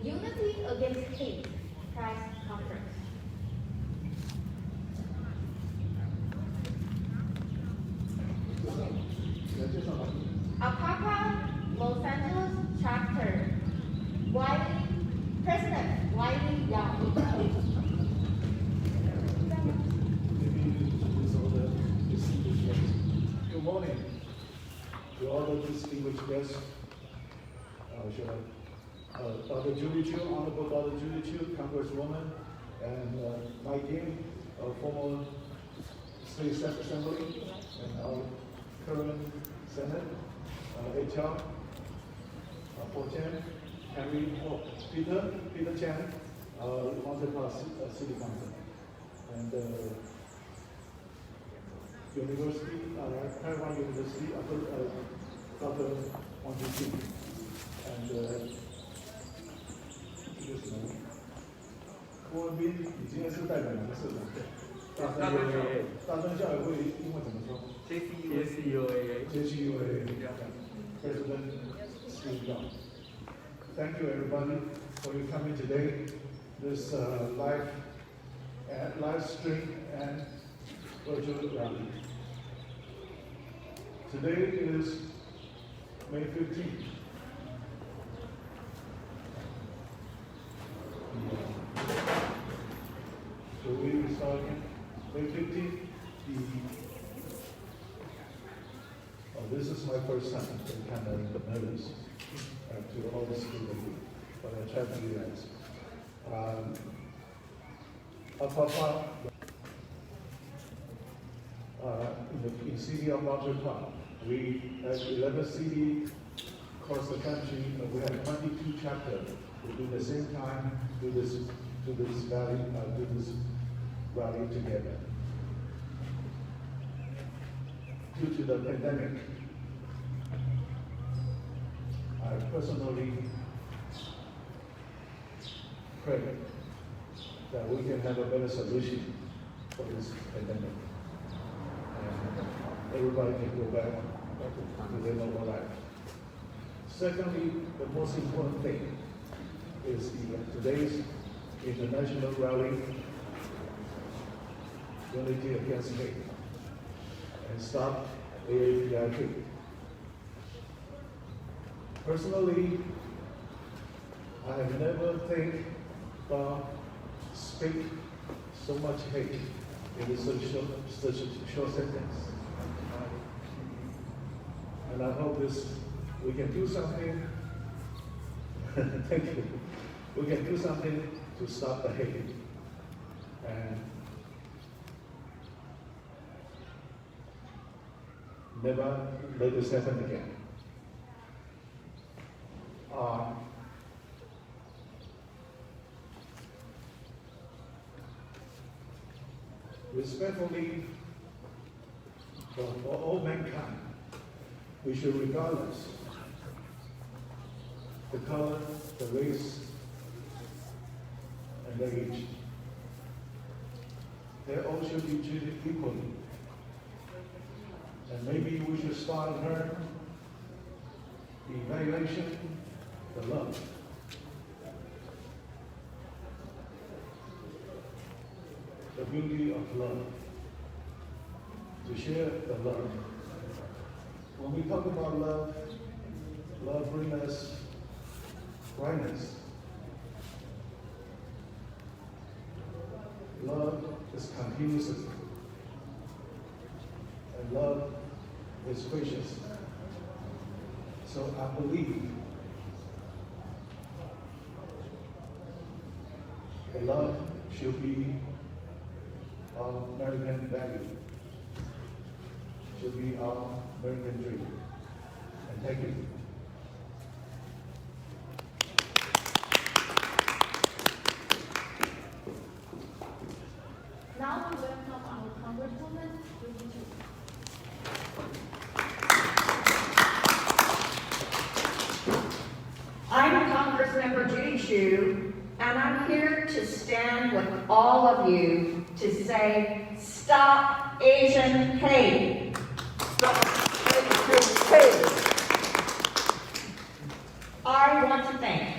Unity Against Hate press conference. Apapa, Los Angeles chapter. President Wiley Young. Good morning to all the distinguished guests. Dr. Julie Chu, Honorable Dr. Julie Chu, Congresswoman, and Mike Kim, former State Assembly, and our current Senate, HR, Chen, Henry, Peter Chan, Mountain Pass City Council, and University, Taiwan University, Dr. Wang Jingqing, and 郭文斌，你今天是代表哪个社长？大专校友会英文怎么说 ？JCUAA. President Steve Young. Thank you everybody for your coming today. This live stream and virtual rally. Today is May 15th. So we start May 15th. This is my first time. I'm kind of nervous to all this people, but I try to relax. In city of Mountain Park, we have 11 cities across the country. We have 22 chapters. We do the same time, do this rally together. Due to the pandemic, I personally pray that we can have a better solution for this pandemic. And everybody can go back to their normal life. Secondly, the most important thing is today's international rally, Unity Against Hate, and stop AAPI. Personally, I have never think or speak so much hate in such a short sentence. And I hope we can do something. Thank you. We can do something to stop the hate. And never let this happen again. Respectfully, for all mankind, we should regardless the color, the race, and the age. They all should be treated equally. And maybe we should start and learn the evaluation, the love. The beauty of love. To share the love. When we talk about love, love brings us brightness. Love is continuous. And love is gracious. So I believe the love should be our American value, should be our American dream. And thank you. Now we welcome our Congresswoman, Julie Chu. I'm Congressmember Judy Chu, and I'm here to stand with all of you to say, stop Asian hate. Stop Asian hate. I want to thank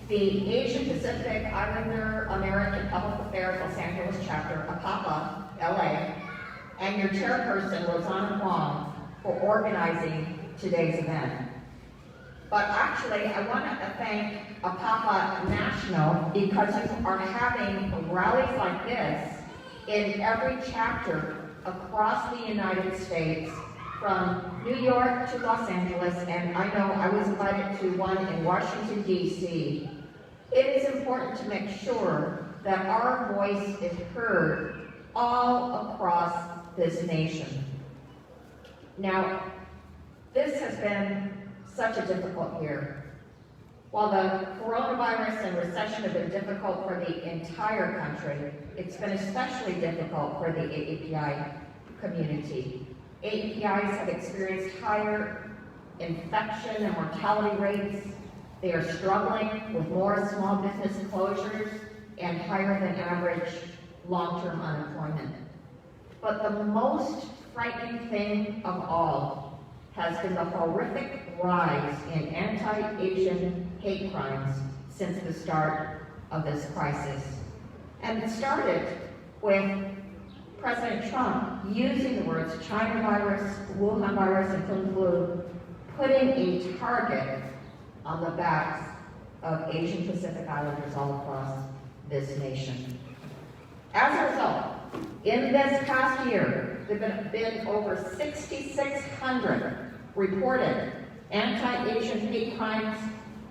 the Asian Pacific Islander American Public Affairs Los Angeles chapter, APAPA, LA, and your chairperson, Rosanna Huang, for organizing today's event. But actually, I want to thank APAPA National because you are having rallies like this in every chapter across the United States, from New York to Los Angeles, and I know I was invited to one in Washington, D.C. It is important to make sure that our voice is heard all across this nation. Now, this has been such a difficult year. While the coronavirus and recession have been difficult for the entire country, it's been especially difficult for the AAPI community. AAPIs have experienced higher infection and mortality rates. They are struggling with more small business closures and higher than average long-term unemployment. But the most frightening thing of all has been the horrific rise in anti-Asian hate crimes since the start of this crisis. And it started with President Trump using the words China virus, Wuhan virus, and Kung Flu, putting a target on the backs of Asian Pacific Islanders all across this nation. As a result, in this past year, there have been over 6,600 reported anti-Asian hate crimes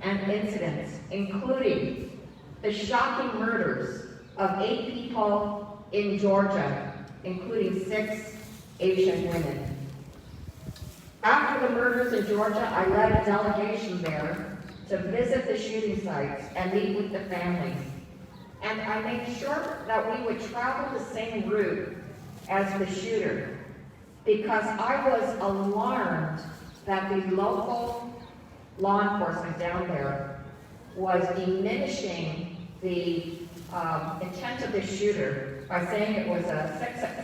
and incidents, including the shocking murders of 8 people in Georgia, including 6 Asian women. After the murders in Georgia, I led a delegation there to visit the shooting sites and meet with the families. And I made sure that we would travel the same route as the shooter, because I was alarmed that the local law enforcement down there was diminishing the intent of the shooter by saying it was a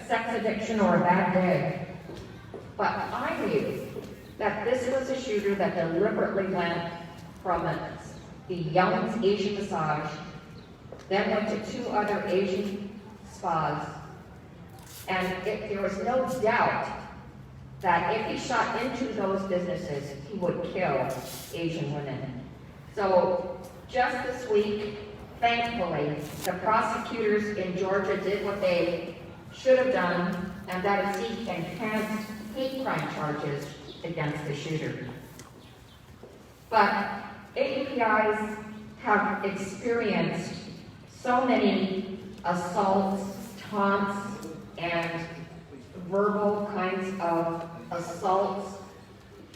sex addiction or a bad day. But I knew that this was a shooter that deliberately went from the Young's Asian Massage, then went to 2 other Asian spas, and there was no doubt that if he shot into those businesses, he would kill Asian women. So just this week, thankfully, the prosecutors in Georgia did what they should have done, and that is seek enhanced hate crime charges against the shooter. But AAPIs have experienced so many assaults, taunts, and verbal kinds of assaults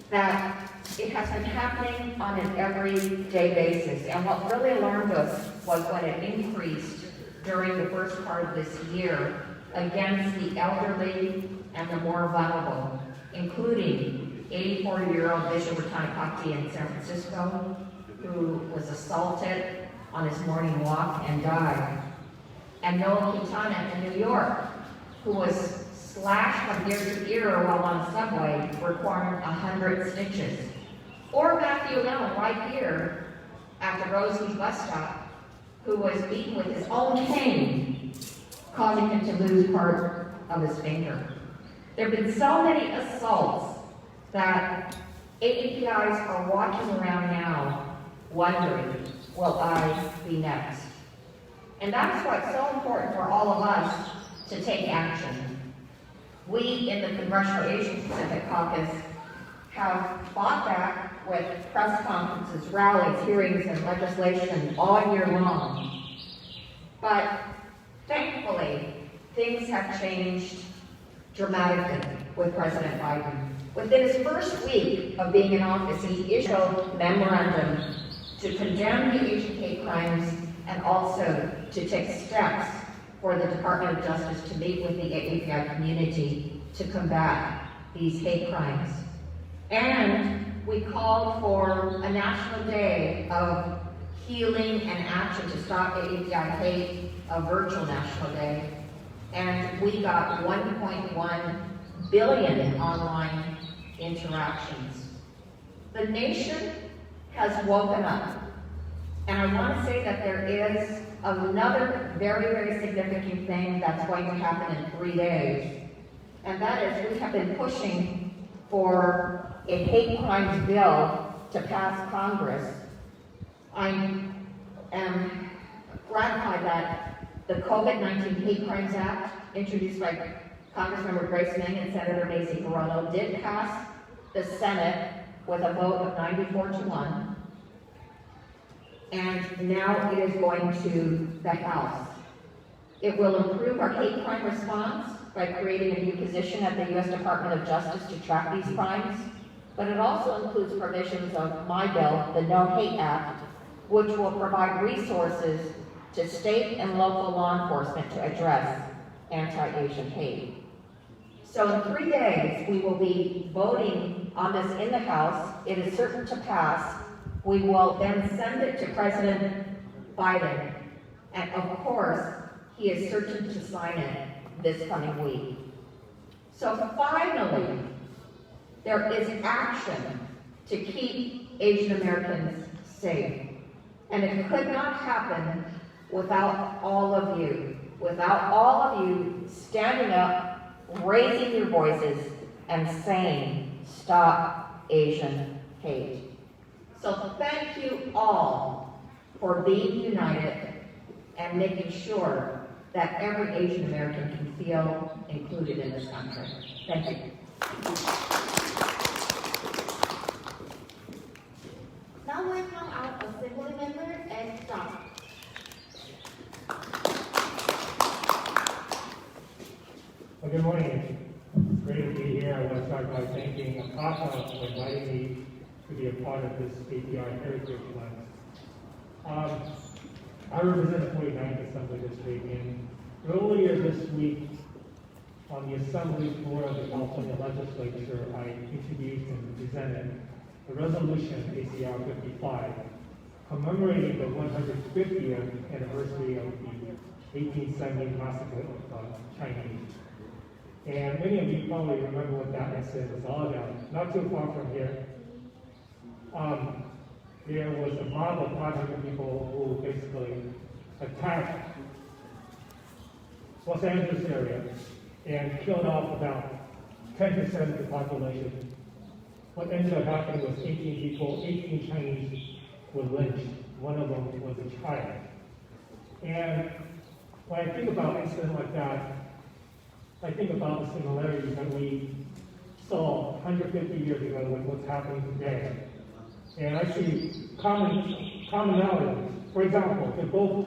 that it has been happening on an everyday basis. And what really alarmed us was when it increased during the first part of this year against the elderly and the more vulnerable, including 84-year-old Bishop Tanakaki in San Francisco, who was assaulted on his morning walk and died, and Noah Quintana in New York, who was slashed from ear to ear while on a subway, requiring 100 stitches. Or Matthew Allen right here at the Rosie's bus stop, who was beaten with his own cane, causing him to lose part of his finger. There have been so many assaults that AAPIs are walking around now wondering, will I be next? And that's why it's so important for all of us to take action. We in the Congressional Asian Pacific Caucus have fought back with press conferences, rallies, hearings, and legislation all year long. But thankfully, things have changed dramatically with President Biden. Within his first week of being in office, he issued a memorandum to condemn the Asian hate crimes and also to take steps for the Department of Justice to meet with the AAPI community to combat these hate crimes. And we called for a national day of healing and action to stop AAPI hate, a virtual national day. And we got 1.1 billion online interactions. The nation has woken up. And I want to say that there is another very, very significant thing that's going to happen in 3 days. And that is we have been pushing for a hate crimes bill to pass Congress. I am gratified that the COVID-19 Hate Crimes Act, introduced by Congressmember Grace Meng and Senator Macy Corona, did pass the Senate with a vote of 94-1. And now it is going to the House. It will improve our hate crime response by creating a new position at the U.S. Department of Justice to track these crimes, but it also includes provisions of my bill, the No Hate Act, which will provide resources to state and local law enforcement to address anti-Asian hate. So in 3 days, we will be voting on this in the House. It is certain to pass. We will then send it to President Biden, and of course, he is certain to sign it this coming week. So finally, there is action to keep Asian Americans safe. And it could not happen without all of you, without all of you standing up, raising your voices, and saying, "Stop Asian hate." So thank you all for being united and making sure that every Asian American can feel included in this country. Thank you. Now we welcome our Assembly member and John. Well, good morning. It's great to be here. I want to start by thanking APAPA for inviting me to be a part of this API Heritage Month. I represent the 49th Assembly District, and earlier this week, on the Assembly floor of the California Legislature, I introduced and presented a resolution, ACR 55, commemorating the 150th anniversary of the 1870 massacre of Chinese. And many of you probably remember what that incident was all about. Not too far from here, there was a mob of 500 people who basically attacked Los Angeles area and killed off about 10% of the population. What ended up happening was 18 people, 18 Chinese were lynched. One of them was a child. And when I think about an incident like that, I think about the similarities that we saw 150 years ago with what's happening today. And I see commonalities. For example, they're both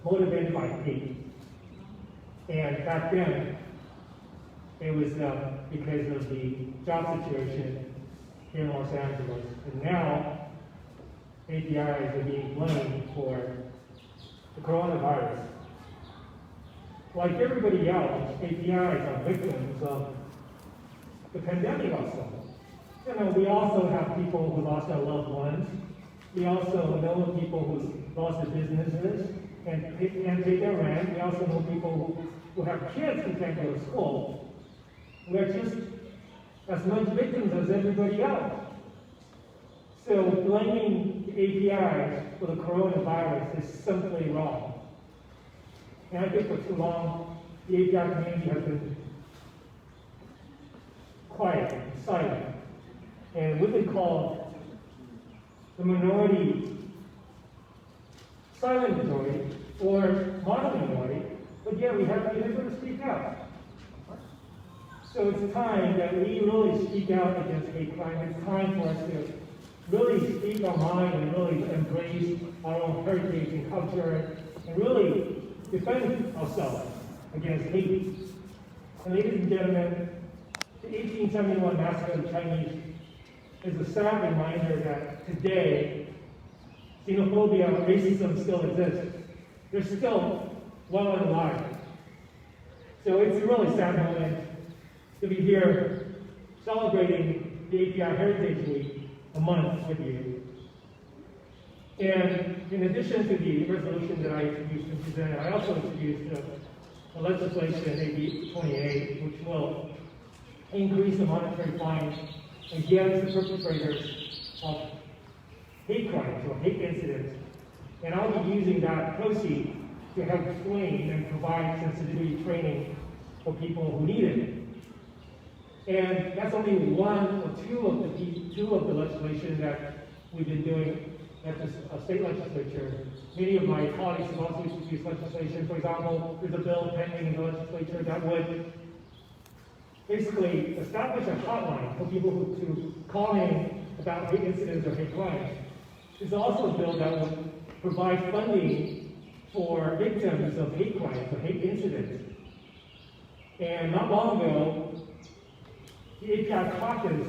motivated by hate. And back then, it was because of the job situation here in Los Angeles. And now, APIs are being blamed for the coronavirus. Like everybody else, APIs are victims of the pandemic also. You know, we also have people who lost their loved ones. We also know people who lost their businesses and pay their rent. We also know people who have kids who can't go to school. We're just as much victims as everybody else. So blaming the APIs for the coronavirus is simply wrong. And I think for too long, the API community has been quiet and silent. And we've been called the minority, silent majority, or model minority, but yet we haven't been able to speak out. So it's time that we really speak out against hate crime. It's time for us to really speak our mind and really embrace our own heritage and culture and really defend ourselves against hate. And ladies and gentlemen, the 1871 massacre of the Chinese is a sad reminder that today, xenophobia and racism still exists. They're still well and alive. So it's a really sad moment to be here celebrating the API Heritage Week a month with you. And in addition to the resolution that I introduced and presented, I also introduced a legislation, AB 28, which will increase the monetary fine against the perpetrators of hate crimes or hate incidents And I'll be using that proceed to help train and provide sensitivity training for people who need it. And that's only one or two of the legislation that we've been doing at the state legislature. Many of my colleagues have also introduced legislation. For example, there's a bill pending in the legislature that would basically establish a hotline for people to call in about hate incidents or hate crimes. There's also a bill that would provide funding for victims of hate crimes or hate incidents. And not long ago, the API caucus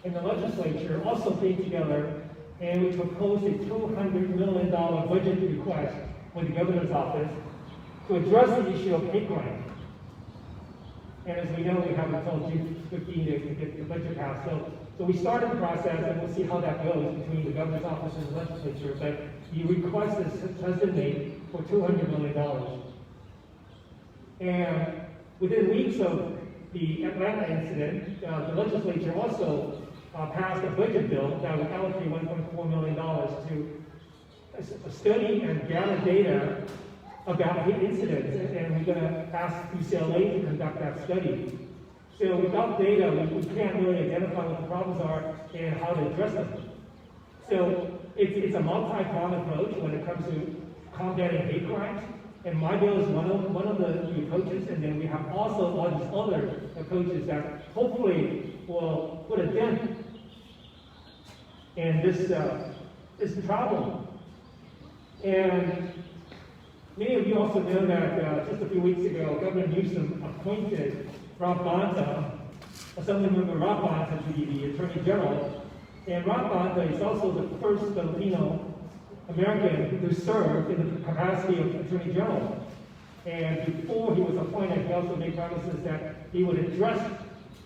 and the legislature also came together and we proposed a $200 million budget request with the governor's office to address the issue of hate crime. And as we know, we have until June 15 to get the budget passed. So we started the process, and we'll see how that goes between the governor's office and the legislature. But the request has been made for $200 million. And within weeks of the Atlanta incident, the legislature also passed a budget bill that would allocate $1.4 million to study and gather data about hate incidents, and we're going to ask UCLA to conduct that study. So without data, we can't really identify what the problems are and how to address them. So it's a multi-pronged approach when it comes to combating hate crimes, and my bill is one of the approaches, and then we have also all these other approaches that hopefully will put a dent in this problem. And many of you also know that just a few weeks ago, Governor Newsom appointed Rob Bonta, Assemblymember Rob Bonta, to be the Attorney General. And Rob Bonta is also the first Filipino American who served in the capacity of Attorney General. And before he was appointed, he also made promises that he would address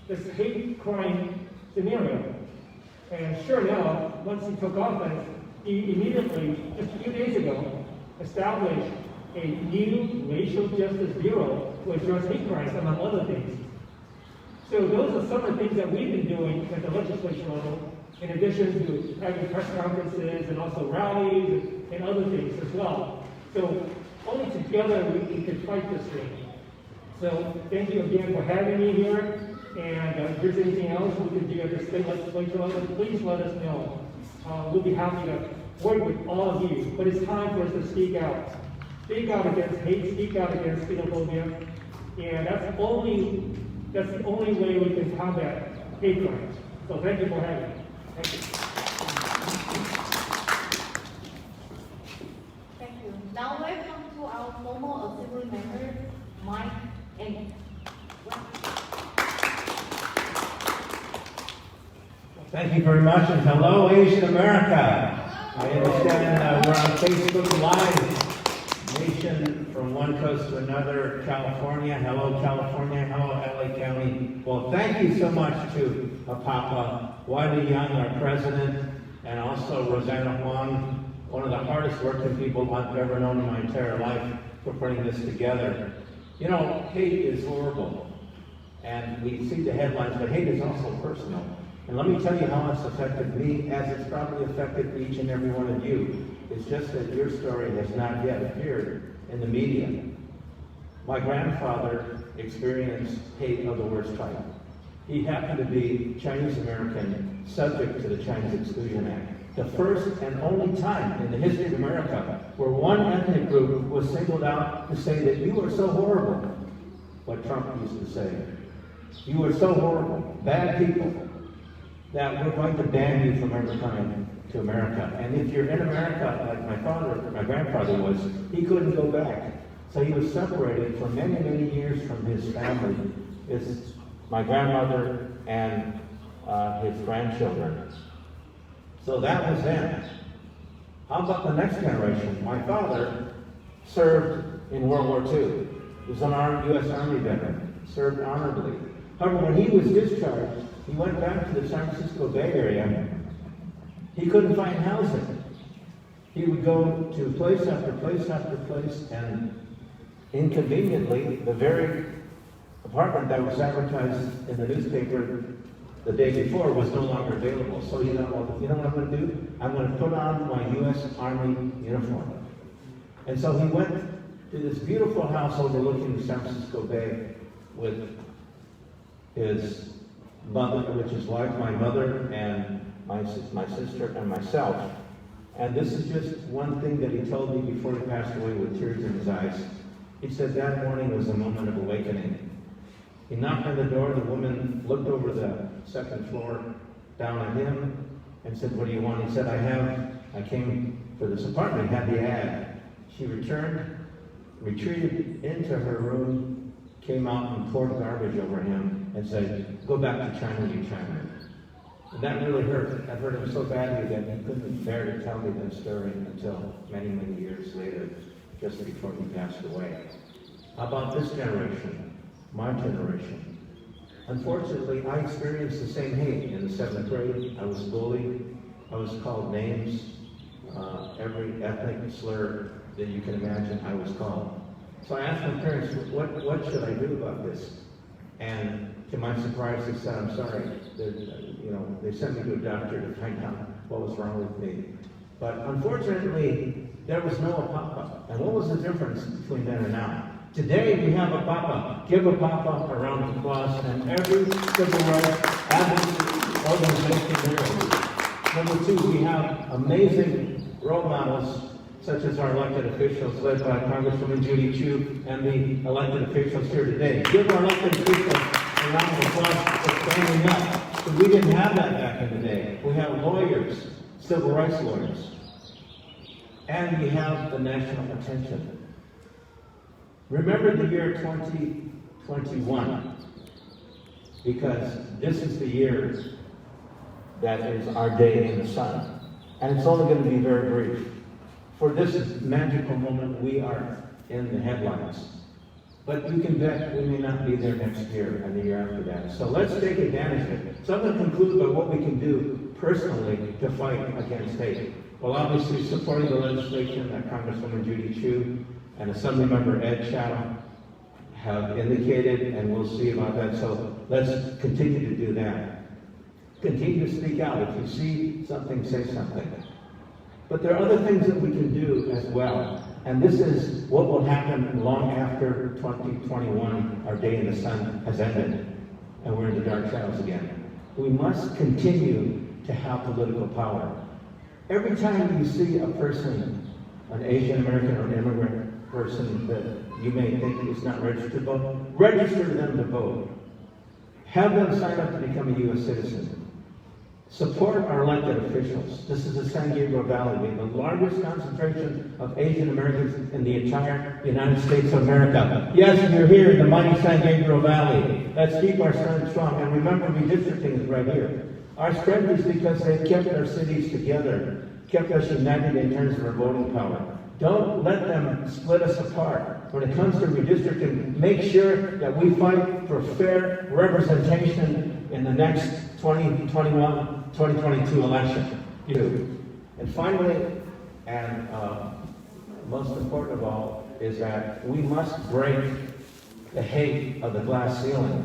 this hate crime scenario. And sure enough, once he took office, he immediately, just a few days ago, established a new racial justice bureau to address hate crimes, among other things. So those are some of the things that we've been doing at the legislature level, in addition to having press conferences and also rallies and other things as well. So only together we can fight this thing. So thank you again for having me here. And if there's anything else we can do at the state legislature level, please let us know. We'll be happy to work with all of you. But it's time for us to speak out. Speak out against hate, speak out against xenophobia. And that's the only way we can combat hate crimes. So thank you for having me. Thank you. Thank you. Now welcome to our former Assembly member, Mike Ng. Thank you very much, and hello, Asian America. I understand we're on Facebook Live. Nation from one coast to another, California. Hello, California. Hello, LA County. Well, thank you so much to Papa Wiley Young, our president, and also Rosanna Huang, one of the hardest working people I've ever known in my entire life, for putting this together. You know, hate is horrible, and we see the headlines, but hate is also personal. And let me tell you how it's affected me, as it's probably affected each and every one of you. It's just that your story has not yet appeared in the media. My grandfather experienced hate of the worst type. He happened to be Chinese American, subject to the Chinese Exclusion Act. The first and only time in the history of America where one ethnic group was singled out to say that you are so horrible. What Trump used to say. You are so horrible, bad people, that we're going to ban you from ever coming to America. And if you're in America, like my grandfather was, he couldn't go back. So he was separated for many, many years from his family. It's my grandmother and his grandchildren. So that was then. How about the next generation? My father served in World War II. He was an U.S. Army veteran, served honorably. However, when he was discharged, he went back to the San Francisco Bay Area. He couldn't find housing. He would go to place after place after place, and inconveniently, the very apartment that was advertised in the newspaper the day before was no longer available. So you know what I'm going to do? I'm going to put on my U.S. Army uniform. And so he went to this beautiful house overlooking the San Francisco Bay with his mother, which is like my mother and my sister and myself. And this is just one thing that he told me before he passed away with tears in his eyes. He said that morning was a moment of awakening. He knocked on the door, the woman looked over the second floor down at him and said, "What do you want?" He said, I came for this apartment, had the ad. She returned, retreated into her room, came out and poured garbage over him and said, "Go back to China, you China." And that really hurt. That hurt him so badly that he couldn't bear to tell me that story until many, many years later, just before he passed away. How about this generation? My generation. Unfortunately, I experienced the same hate in the 7th grade. I was bullied. I was called names. Every ethnic slur that you can imagine I was called. So I asked my parents, what should I do about this? And to my surprise, they said, "I'm sorry." They sent me to a doctor to find out what was wrong with me. But unfortunately, there was no papa. And what was the difference between then and now? Today we have a papa. Give a papa a round of applause, and every civil rights advocacy organization there is. Number two, we have amazing role models, such as our elected officials, led by Congresswoman Judy Chu and the elected officials here today. Give our elected officials a round of applause for standing up. Because we didn't have that back in the day. We have lawyers, civil rights lawyers. And we have the national attention. Remember the year 2021, because this is the year that is our day in the sun. And it's only going to be very brief. For this magical moment, we are in the headlines. But you can bet we may not be there next year and the year after that. So let's take advantage of it. So I'm going to conclude by what we can do personally to fight against hate. Well, obviously, supporting the legislation that Congresswoman Judy Chu and Assemblymember Ed Chattel have indicated, and we'll see about that. So let's continue to do that. Continue to speak out. If you see something, say something. But there are other things that we can do as well. And this is what will happen long after 2021, our day in the sun, has ended, and we're in the dark shadows again. We must continue to have political power. Every time you see a person, an Asian American or an immigrant person that you may think is not registered to vote, register them to vote. Have them sign up to become a U.S. citizen. Support our elected officials. This is the San Gabriel Valley. We have the largest concentration of Asian Americans in the entire United States of America. Yes, you're here in the mighty San Gabriel Valley. Let's keep our strength strong. And remember, redistricting is right here. Our strength is because they've kept our cities together, kept us united in terms of our voting power. Don't let them split us apart. When it comes to redistricting, make sure that we fight for fair representation in the next 2022 election. And finally, and most important of all, is that we must break the hate of the glass ceiling.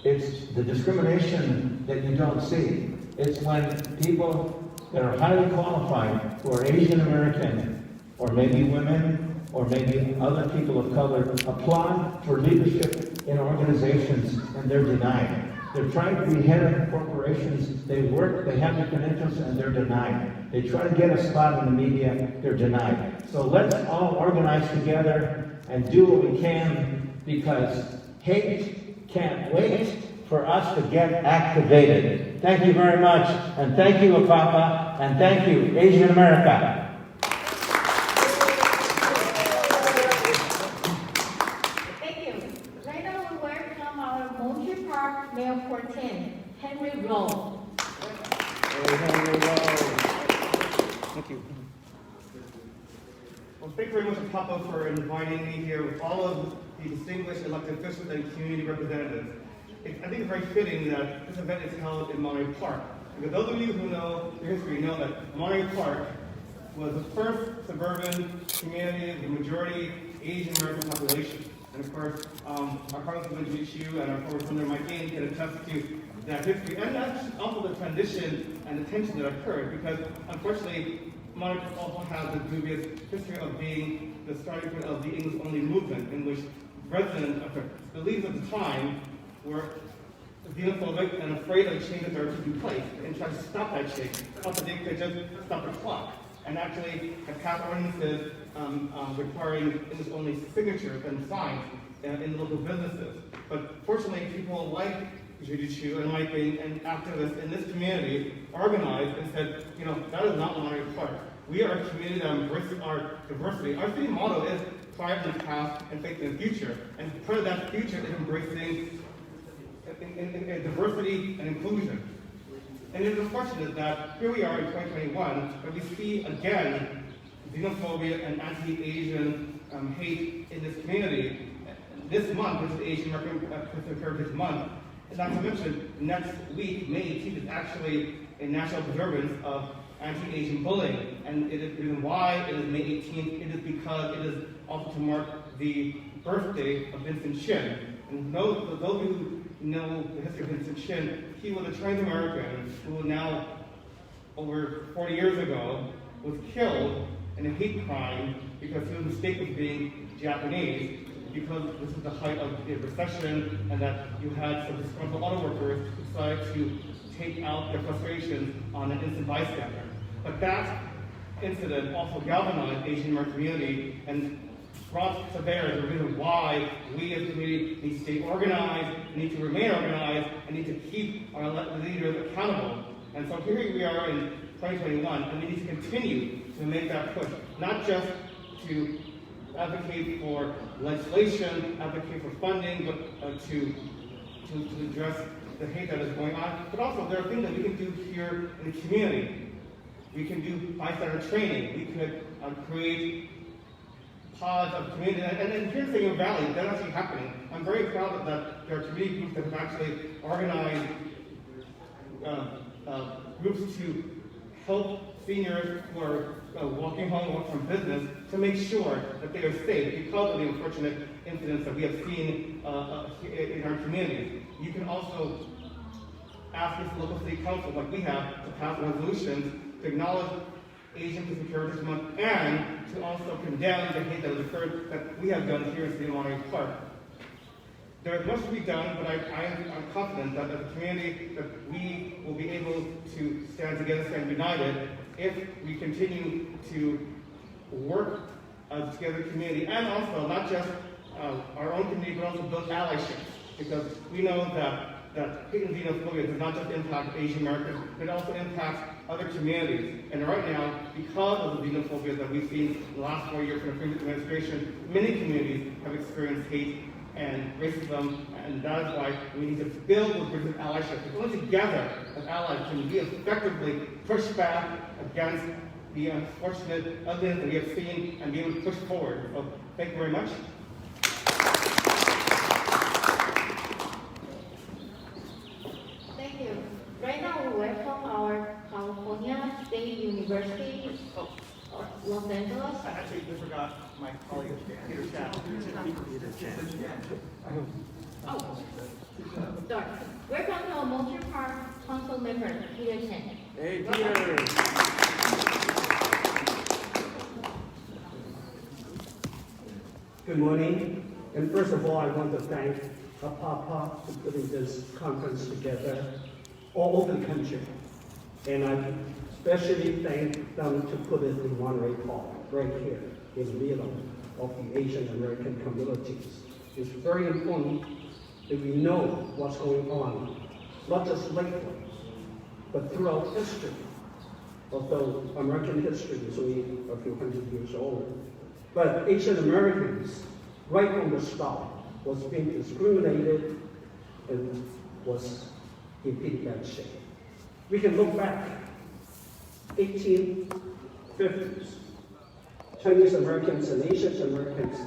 It's the discrimination that you don't see. It's when people that are highly qualified, who are Asian American, or maybe women, or maybe other people of color, apply for leadership in organizations and they're denied. They're trying to be head of corporations, they work, they have the credentials, and they're denied. They try to get a spot in the media, they're denied. So let's all organize together and do what we can, because hate can't wait for us to get activated. Thank you very much, and thank you, Apapa, and thank you, Asian America. Mayor Pro Tem, Henry Rowe. Henry Rowe. Thank you. Well, thank you very much, Papa, for inviting me here with all of the distinguished elected officials and community representatives. I think it's very fitting that this event is held in Monterey Park. Because those of you who know the history know that Monterey Park was the first suburban community of the majority Asian American population. And of course, our Congresswoman Judy Chu and our former Senator Mike Gaines can attest to that history, and that's also the transition and the tension that occurred, because unfortunately, Monterey Park also has a dubious history of being the starting point of the English-only movement, in which the leaders of the time were xenophobic and afraid of changes that were taking place, and tried to stop that change. Also, they could just stop the clock, and actually have passed ordinances requiring English-only signatures and signs in local businesses. But fortunately, people like Judy Chu and like and activists in this community organized and said, you know, that is not Monterey Park. We are a community that embraces our diversity. Our city motto is pride in the past and faith in the future. And part of that future is embracing in diversity and inclusion. And it is unfortunate that here we are in 2021, but we see again xenophobia and anti-Asian hate in this community. This month, which is Asian American Heritage Month, and not to mention, next week, May 18th, is actually a national observance of anti-Asian bullying. And it is reason why it is May 18th, it is because it is also to mark the birthday of Vincent Chin. And those of you who know the history of Vincent Chin, he was a Chinese American who now, over 40 years ago, was killed in a hate crime because he was mistaken for being Japanese, because this is the height of the recession, and that you had some disgruntled auto workers who decided to take out their frustrations on an innocent bystander. But that incident also galvanized Asian American community and brought to bear the reason why we as a community need to stay organized, need to remain organized, and need to keep our leaders accountable. And so here we are in 2021, and we need to continue to make that push, not just to advocate for legislation, advocate for funding, but to address the hate that is going on. But also, there are things that we can do here in the community. We can do bystander training. We could create pods of community. And here in Silicon Valley, that's actually happening. I'm very proud that there are community groups that have actually organized groups to help seniors who are walking home or from business to make sure that they are safe because of the unfortunate incidents that we have seen in our communities. You can also ask this local city council, like we have, to pass resolutions to acknowledge Asian Pacific Heritage Month and to also condemn the hate that has occurred that we have done here in the city of Monterey Park. There is much to be done, but I'm confident that as a community that we will be able to stand together, stand united, if we continue to work together as a community, and also not just our own community, but also build allyship, because we know that hate and xenophobia does not just impact Asian Americans, but it also impacts other communities. And right now, because of the xenophobia that we've seen in the last 4 years from the previous administration, many communities have experienced hate and racism, and that is why we need to build those bridges of allyship. Because only together as allies can we effectively push back against the unfortunate ugliness that we have seen and be able to push forward. So thank you very much. Thank you. Right now, we welcome our California State University of Los Angeles. I actually just forgot my colleague, Peter Chan. Oh, sorry. Welcome to our Monterey Park Council member, Peter Chen. Hey, Peter. Good morning. And first of all, I want to thank Papa for putting this conference together all over the country. And I especially thank them to put it in Monterey Park, right here in the middle of the Asian American communities. It's very important that we know what's going on, not just lately, but throughout history. Although American history is only a few hundred years old. But Asian Americans, right from the start, was being discriminated and was in pretty bad shape. We can look back, 1850s, Chinese Americans and Asian Americans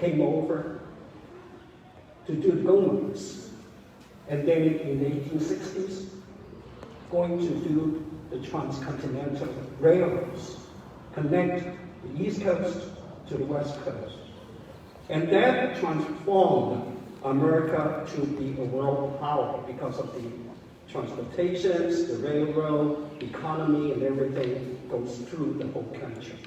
came over to do the gold mines. And then in the 1860s, going to do the transcontinental railroads, connect the East Coast to the West Coast. And that transformed America to be a world power because of the transportations, the railroad, economy, and everything goes through the whole country.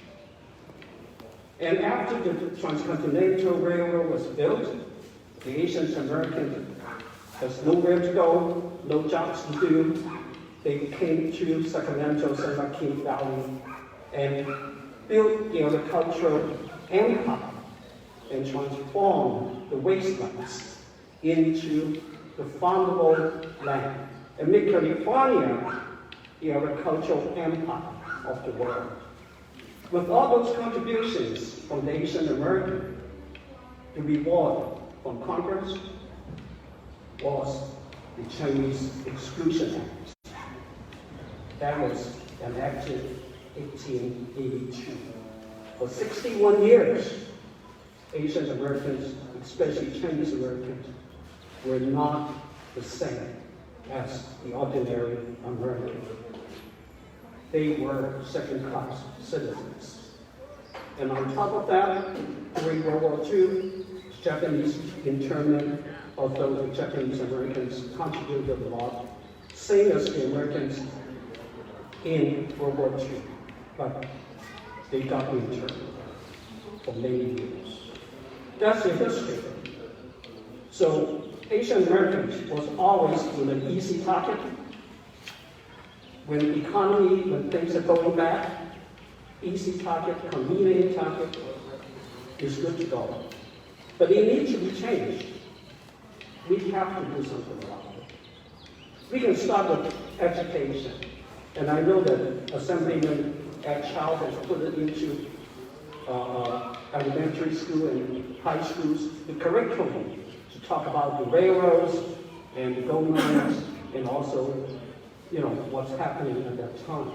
And after the Transcontinental Railroad was built, the Asian Americans has nowhere to go, no jobs to do. They came to Sacramento, San Joaquin Valley, and built the agricultural empire and transformed the wastelands into the farmable land and make California the agricultural empire of the world. With all those contributions from the Asian American, the reward from Congress was the Chinese Exclusion Act. That was enacted in 1882. For 61 years, Asian Americans, especially Chinese Americans, were not the same as the ordinary American. They were second-class citizens. And on top of that, during World War II, Japanese internment, although the Japanese Americans contributed a lot, same as the Americans in World War II, but they got interned for many years. That's the history. So Asian Americans was always an easy target. When the economy, when things are going bad, easy target, convenient target is good to go. But it needs to be changed. We have to do something about it. We can start with education. And I know that Assemblyman Ed Chow has put it into elementary school and high schools, the curriculum to talk about the railroads and the gold mines and also, what's happening at that time.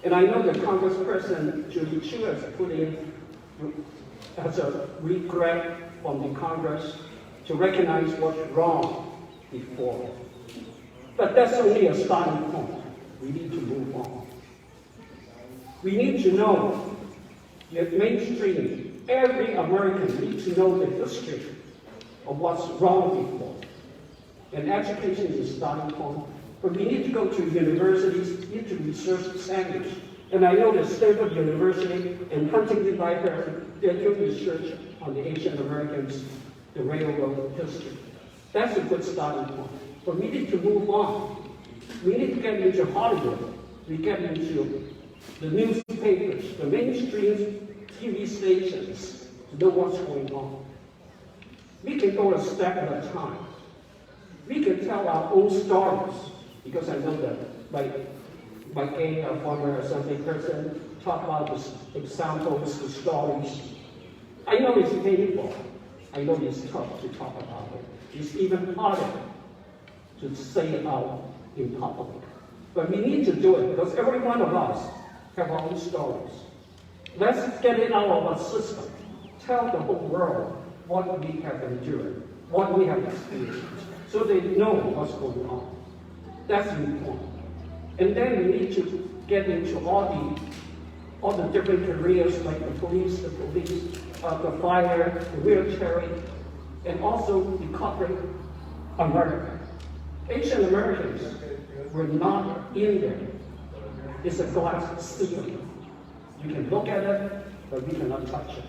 And I know that Congressperson Judy Chu has put in as a regret from the Congress to recognize what's wrong before. But that's only a starting point. We need to move on. We need to know that mainstream, every American needs to know the history of what's wrong before. And education is a starting point. But we need to go to universities, need to research standards. And I know that Stanford University and Huntington Library, they're doing research on the Asian Americans, the railroad history. That's a good starting point. But we need to move on. We need to get into Hollywood. We get into the newspapers, the mainstream TV stations to know what's going on. We can go a step at a time. We can tell our own stories, because I know that my gay former assembly person talk about the examples, the stories. I know it's painful. I know it's tough to talk about it. It's even harder to say it out in public. But we need to do it because every one of us have our own stories. Let's get it out of our system. Tell the whole world what we have endured, what we have experienced, so they know what's going on. That's important. And then we need to get into all the different careers like the police, the fire, the military, and also the corporate America. Asian Americans were not in there. It's a glass ceiling. You can look at it, but we cannot touch it.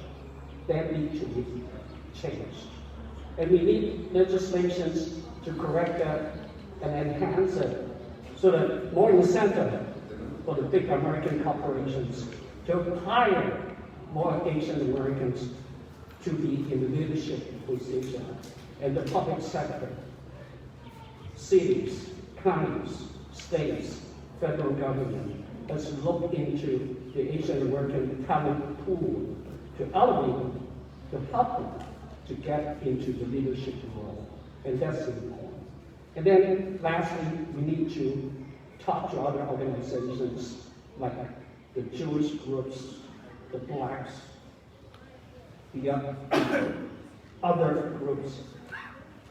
That needs to be changed. And we need legislations to correct that and enhance it so that more incentive for the big American corporations to hire more Asian Americans to be in the leadership position and the public sector. Cities, counties, states, federal government has looked into the Asian American talent pool to elevate them, to help them to get into the leadership role. And that's important. And then lastly, we need to talk to other organizations like the Jewish groups, the blacks, the other groups.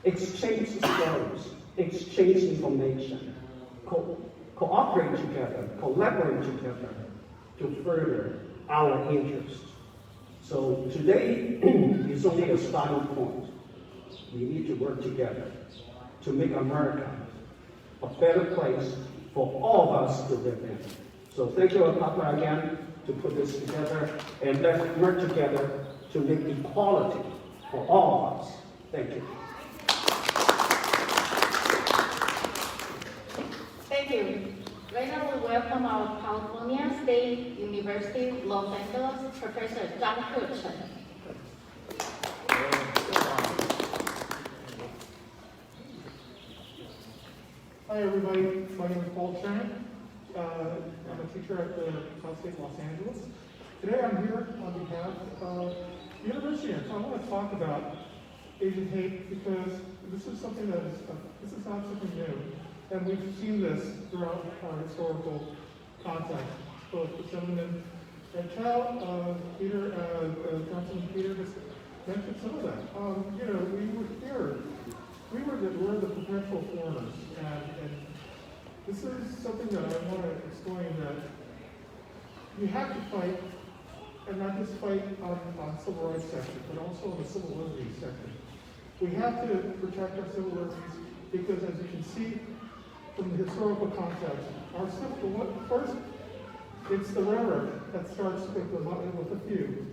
Exchange stories, exchange information, cooperate together, collaborate together to further our interests. So today is only a starting point. We need to work together to make America a better place for all of us to live in. So thank you, Papa, again, to put this together, and let's work together to make equality for all of us. Thank you. Thank you. Right now, we welcome our California State University, Los Angeles, Professor Zhang Kechen. Hi everybody, my name is Paul Chen. I'm a teacher at the Cal State Los Angeles. Today I'm here on behalf of universities. I want to talk about Asian hate because this is something that this is not something new. And we've seen this throughout our historical context. Both the gentleman and Chow, Peter, Johnson and Peter just mentioned some of that. You know, we were here. We're the perpetual foreigners, and this is something that I want to explain, that you have to fight, and not just fight on civil rights section, but also on the civil liberties section. We have to protect our civil liberties because, as you can see from the historical context, first, it's the rhetoric that starts with a few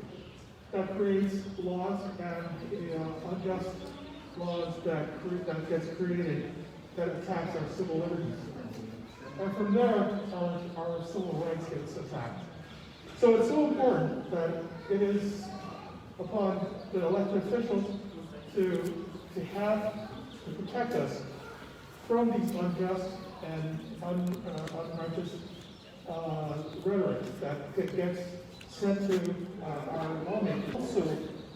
that creates laws and unjust laws that gets created that attacks our civil liberties. And from there, our civil rights gets attacked. So it's so important that it is upon the elected officials to protect us from these unjust and unrighteous rhetoric that gets sent to our lawmakers. Also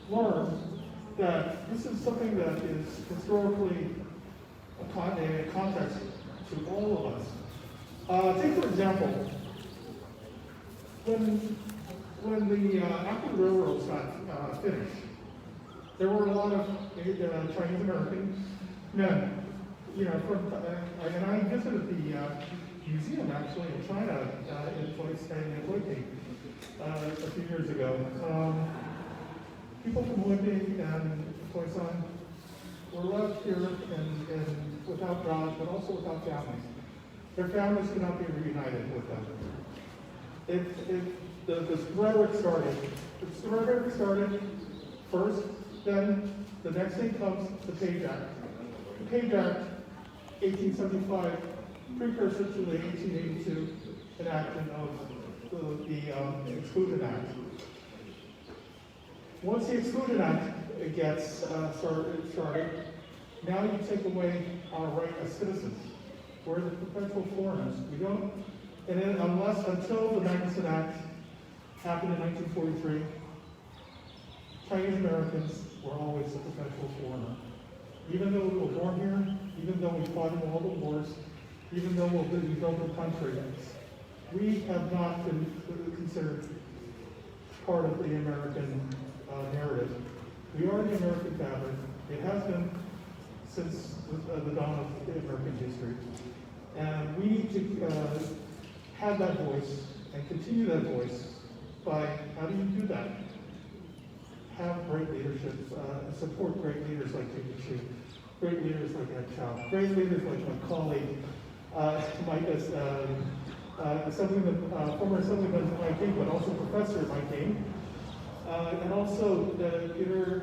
learn that this is something that is historically a context to all of us. Take for example, when the Acton Railroads got finished, there were a lot of Chinese American men, you know, and I visited the museum actually in China in Taipei a few years ago. People from Winnipeg and Toisan were left here and without jobs, but also without families. Their families could not be reunited with them. The rhetoric started. The rhetoric started first, then the next thing comes the Page Act. The Page Act, 1875, precursor to the 1882 enactment of the Exclusion Act. Once the Exclusion Act gets started, now you take away our right as citizens. We're the perpetual foreigners. We don't, and then until the Magnuson Act happened in 1943, Chinese Americans were always a perpetual foreigner. Even though we were born here, even though we fought in all the wars, even though we built the country, we have not been considered part of the American narrative. We are the American fabric. It has been since the dawn of the American history. And we need to have that voice and continue that voice by, how do you do that? Have great leadership, support great leaders like David Chu, great leaders like Ed Chow, great leaders like my colleague, former Assemblyman Mike King, but also Professor Mike King. And also Peter,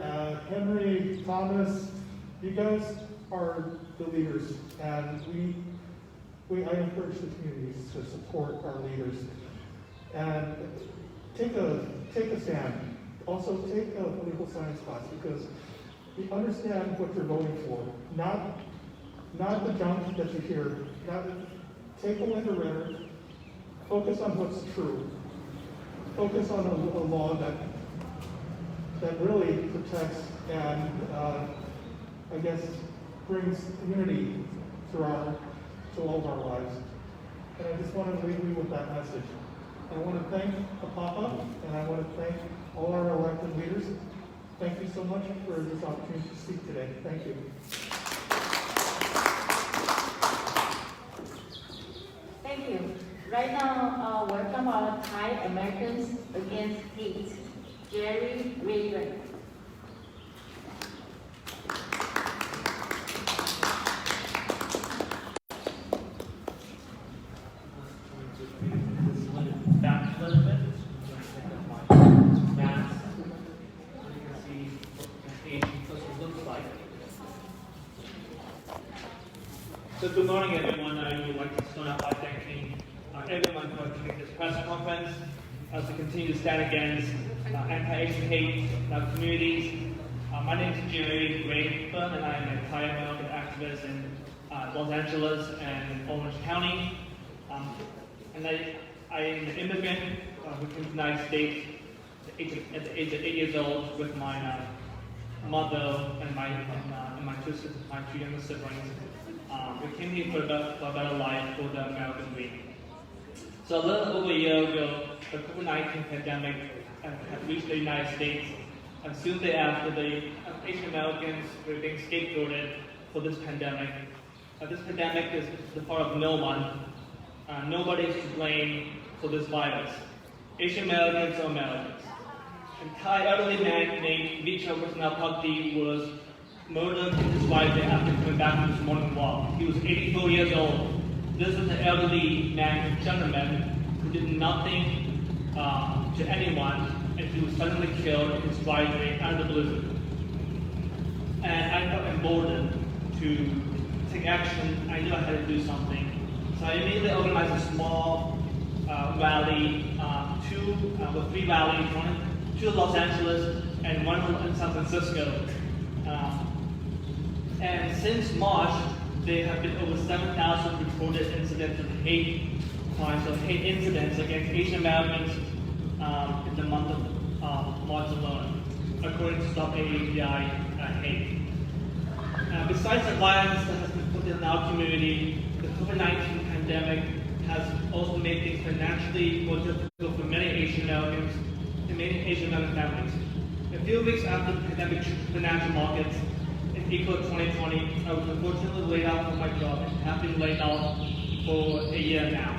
Henry, Thomas, you guys are the leaders, and I encourage the communities to support our leaders and take a stand. Also take a political science class because we understand what you're voting for, not the junk that you hear. Take away the rhetoric. Focus on what's true. Focus on a law that really protects and I guess brings unity to all of our lives. And I just want to leave you with that message. I want to thank the Papa, and I want to thank all our elected leaders. Thank you so much for this opportunity to speak today. Thank you. Thank you. Right now, welcome our Thai Americans Against Hate, Jerry Raven. So good morning, everyone. I would like to start out by thanking everyone for attending this press conference as we continue to stand against anti-Asian hate in our communities. My name is Jerry Rayburn, and I am a Thai American activist in Los Angeles and Orange County. And I am an immigrant who came to the United States at the age of 8 years old with my mother and my two younger siblings. We came here for a better life, for the American dream. So a little over a year ago, the COVID-19 pandemic had reached the United States, and soon thereafter, the Asian Americans were being scapegoated for this pandemic. This pandemic is the fault of no one. Nobody is to blame for this virus. Asian Americans are Americans. A Thai elderly man named Vicha Krishnapakdi was murdered in his Friday after coming back from his morning walk. He was 84 years old. This is an elderly man, gentleman, who did nothing to anyone, and he was suddenly killed in his driveway out of the blue. And I felt emboldened to take action. I knew I had to do something. So I immediately organized a small rally, three rallies, two in Los Angeles and one in San Francisco. And since March, there have been over 7,000 reported incidents of hate crimes, of hate incidents against Asian Americans in the month of March alone, according to Stop AAPI Hate. Besides the violence that has been put in our community, the COVID-19 pandemic has also made things financially more difficult for many Asian Americans and many Asian American families. A few weeks after the pandemic shook financial markets, in April 2020, I was unfortunately laid off from my job and have been laid off for a year now.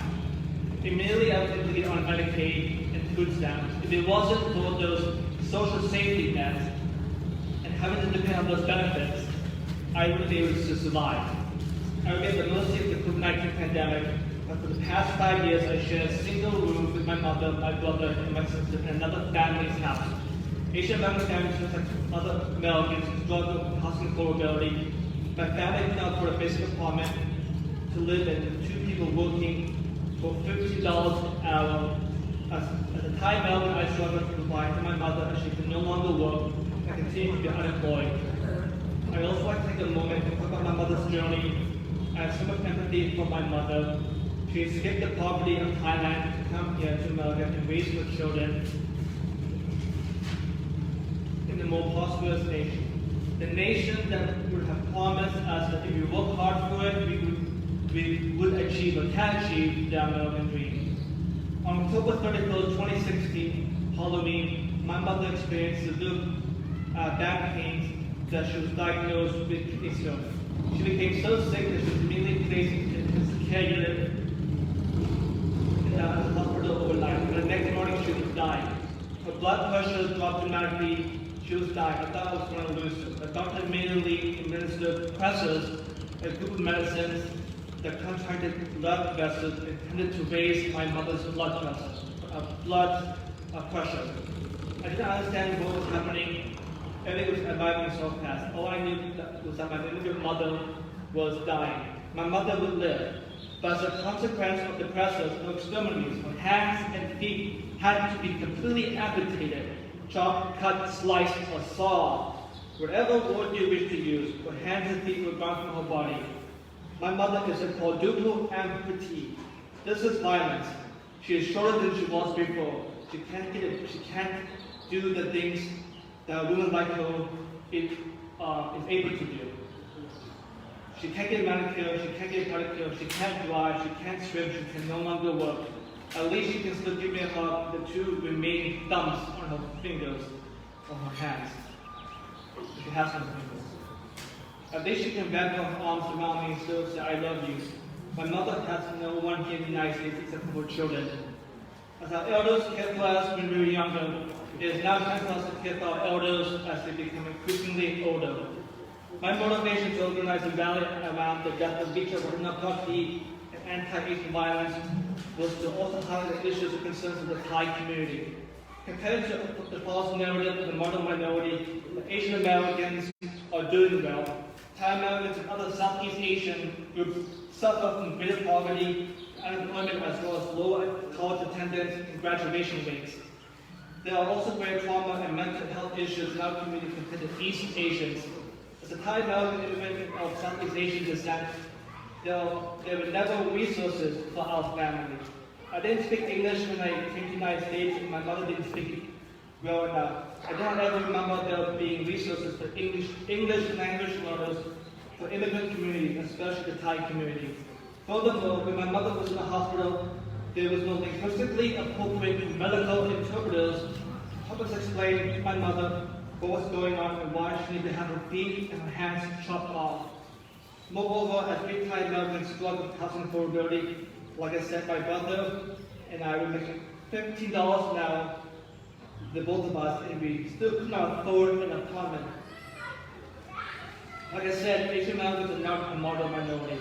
Immediately, I was able to get on Medicaid and food stamps. If it wasn't for those social safety nets and having to depend on those benefits, I wouldn't be able to survive. I would be at the mercy of the COVID-19 pandemic, but for the past 5 years, I shared a single room with my mother, my brother, and my sister in another family's house. Asian American families, just like other Americans, struggle with housing affordability. My family could not afford a basic apartment to live in, with two people working for $50 an hour. As a Thai American, I struggled to provide for my mother as she could no longer work and continue to be unemployed. I also like to take a moment to talk about my mother's journey. I have so much empathy for my mother. She escaped the poverty of Thailand to come here to America and raise her children in a more prosperous nation. The nation that would have promised us that if we work hard for it, we would achieve or can achieve the American dream. On October 31st, 2016, Halloween, my mother experienced severe back pains that she was diagnosed with kidney stone. She became so sick that she was immediately placed in intensive care unit in the hospital overnight. The next morning, she was dying. Her blood pressure dropped dramatically. She was dying. I thought I was going to lose her. The doctor immediately administered pressors, a group of medicines that contracted blood vessels intended to raise my mother's blood pressure. I didn't understand what was happening. Everything was arriving so fast. All I knew was that my immigrant mother was dying. My mother would live, but as a consequence of the pressures, her extremities, her hands and feet had to be completely amputated, chopped, cut, sliced, or sawed. Whatever word you wish to use, her hands and feet were gone from her body. My mother is a quadruple amputee. This is violence. She is shorter than she was before. She can't do the things that a woman like her is able to do. She can't get manicure, she can't get pedicure, she can't drive, she can't swim, she can no longer work. At least she can still give me a hug, the two remaining thumbs on her fingers, on her hands. She has some fingers. At least she can wrap her arms around me and still say, I love you. My mother has no one here in the United States except for her children. As our elders cared for us when we were younger, it is now time for us to care for our elders as they become increasingly older. My motivation to organize a rally around the death of Vicha Krishnapakdi and anti-Asian violence was to also highlight the issues and concerns of the Thai community. Compared to the false narrative of the modern minority, the Asian Americans are doing well. Thai Americans and other Southeast Asian groups suffer from greater poverty, unemployment, as well as lower college attendance and graduation rates. There are also great trauma and mental health issues in our community compared to East Asians. As a Thai American immigrant of Southeast Asian descent, there were never resources for our family. I didn't speak English when I came to the United States, and my mother didn't speak it well enough. I don't ever remember there being resources for English language learners for immigrant communities, especially the Thai community. Furthermore, when my mother was in the hospital, there was no linguistically appropriate medical interpreters to help us explain to my mother what was going on and why she needed to have her feet and her hands chopped off. Moreover, as we Thai Americans struggle with housing affordability, like I said, my brother and I were making $15 an hour, the both of us, and we still could not afford an apartment. Like I said, Asian Americans are not a model minority.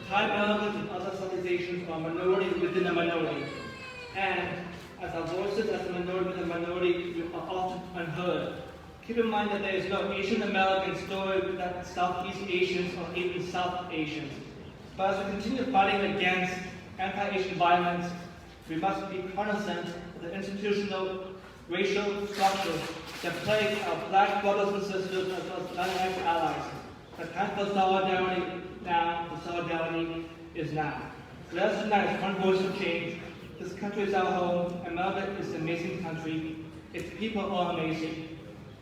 Thai Americans and other Southeast Asians are minorities within a minority. And as our voices as a minority within a minority, we are often unheard. Keep in mind that there is no Asian American story without Southeast Asians or even South Asians. But as we continue fighting against anti-Asian violence, we must be cognizant of the institutional racial structures that plague our black brothers and sisters as well as Latinx allies. The time for solidarity now, the solidarity is now. Let us unite as one voice of change. This country is our home. America is an amazing country. Its people are amazing.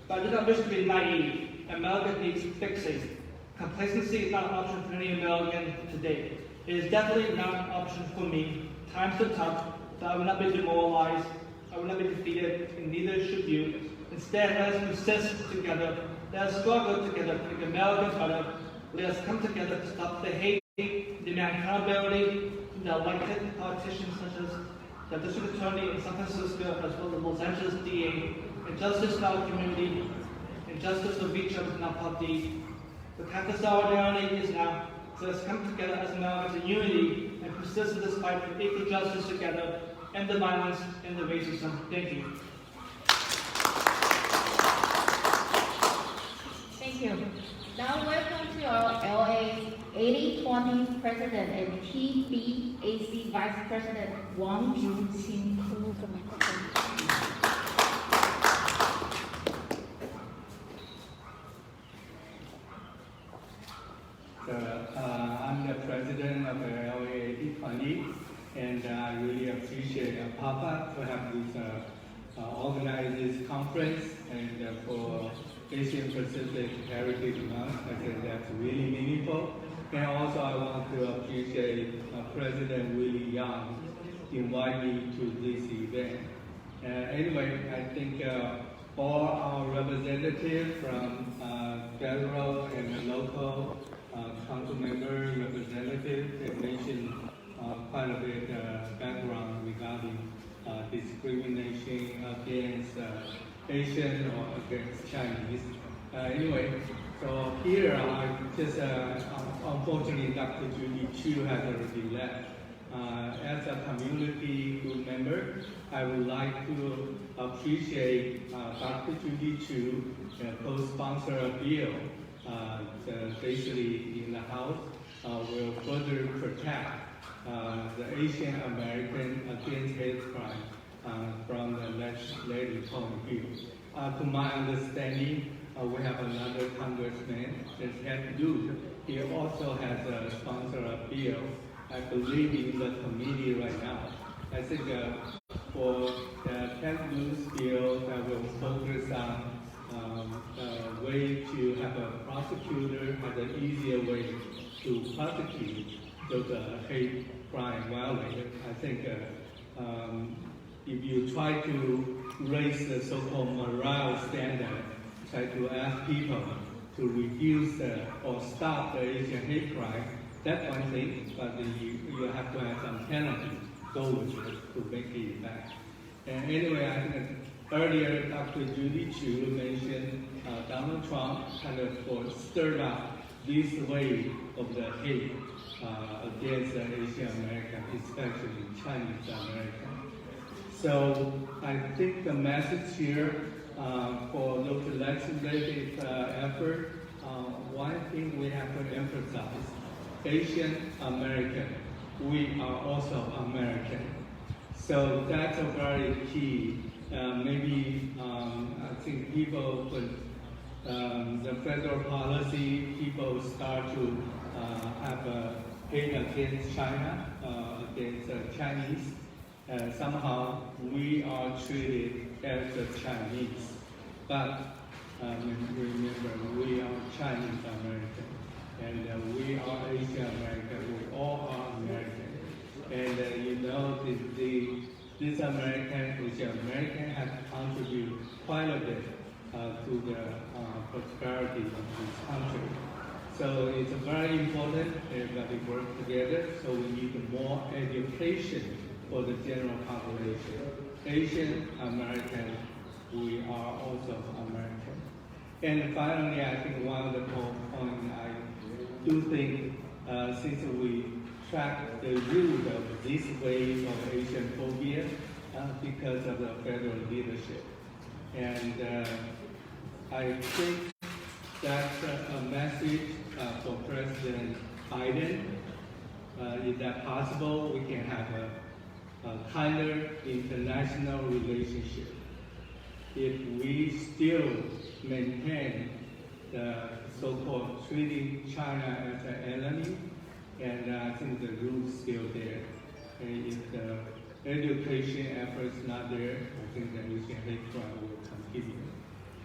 But I do not wish to be naive. America needs fixing. Complacency is not an option for any American today. It is definitely not an option for me. Times are tough, but I will not be demoralized. I will not be defeated, and neither should you. Instead, let us persist together. Let us struggle together to make America better. Let us come together to stop the hate, demand accountability from the elected politicians such as the District Attorney in San Francisco, as well as the Los Angeles DA, and justice in our community, and justice for each other in our party. The time for solidarity is now. So let's come together as Americans in unity and persist in this fight for equal justice together, end the violence and the racism. Thank you. Thank you. Now welcome to our LA 8020 President and TBAC Vice President Wang Jun-Qin. I'm the president of LA 8020, and I really appreciate Papa to have this organize this conference and for Asian Pacific Heritage Month. I think that's really meaningful. And also I want to appreciate President Willie Young inviting me to this event. Anyway, I think all our representatives from federal and local council member representatives have mentioned quite a bit background regarding discrimination against Asian or against Chinese. Anyway, so here I just unfortunately Dr. Judy Chu has already left. As a community group member, I would like to appreciate Dr. Judy Chu, co-sponsor a bill basically in the House will further protect the Asian American against hate crime from the legislative point of view. To my understanding, we have another congressman, that's Ted Lieu. He also has sponsored a bill, I believe, in the committee right now. I think for the Ted Lieu's bill that will focus on a way to have a prosecutor have an easier way to prosecute those hate crime violators. I think if you try to raise the so-called morale standard, try to ask people to reduce or stop the Asian hate crime, that's one thing, but you have to have some penalty go with it to make it back. And anyway, I think earlier Dr. Judy Chu mentioned Donald Trump kind of stirred up this wave of the hate against Asian American, especially Chinese American. So I think the message here for those legislative effort one thing we have to emphasize, Asian American, we are also American. So that's a very key. Maybe I think people, with the federal policy, people start to have a hate against China, against Chinese. Somehow we are treated as the Chinese. But remember, we are Chinese American, and we are Asian American. We all are American. And you know, this American, Asian American, has contributed quite a bit to the prosperity of this country. So it's very important everybody work together. So we need more education for the general population. Asian American, we are also American. And finally, I think one of the points I do think, since we track the root of this wave of Asian phobia because of the federal leadership. And I think that's a message for President Biden. Is that possible? We can have a kinder international relationship if we still maintain the so-called treating China as an enemy, and I think the root's still there. And if the education efforts not there, I think the Asian hate crime will continue.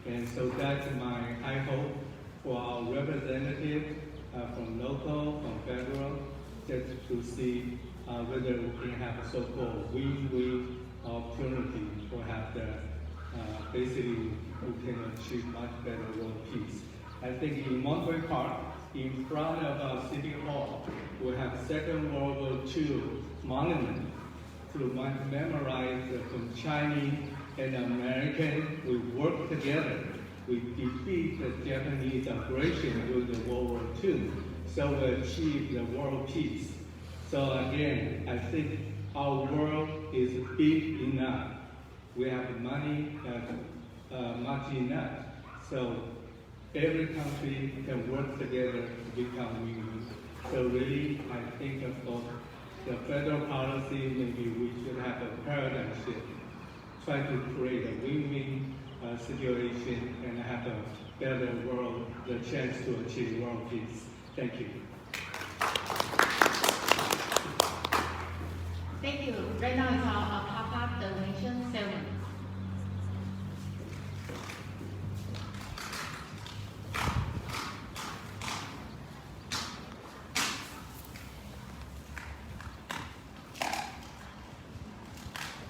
And so that's my high hope for our representatives from local, from federal, just to see whether we can have a so-called win-win opportunity to have the basically we can achieve much better world peace. I think in Monterey Park, in front of our City Hall, we have Second World War II monument to memorize from Chinese and American. We work together. We defeat the Japanese aggression during the World War II. So we achieve the world peace. So again, I think our world is big enough. We have money much enough. So every country can work together to become win-win. So really, I think for the federal policy, maybe we should have a paradigm shift. Try to create a win-win situation and have a better world, the chance to achieve world peace. Thank you. Thank you. Right now is our pop-up donation ceremony.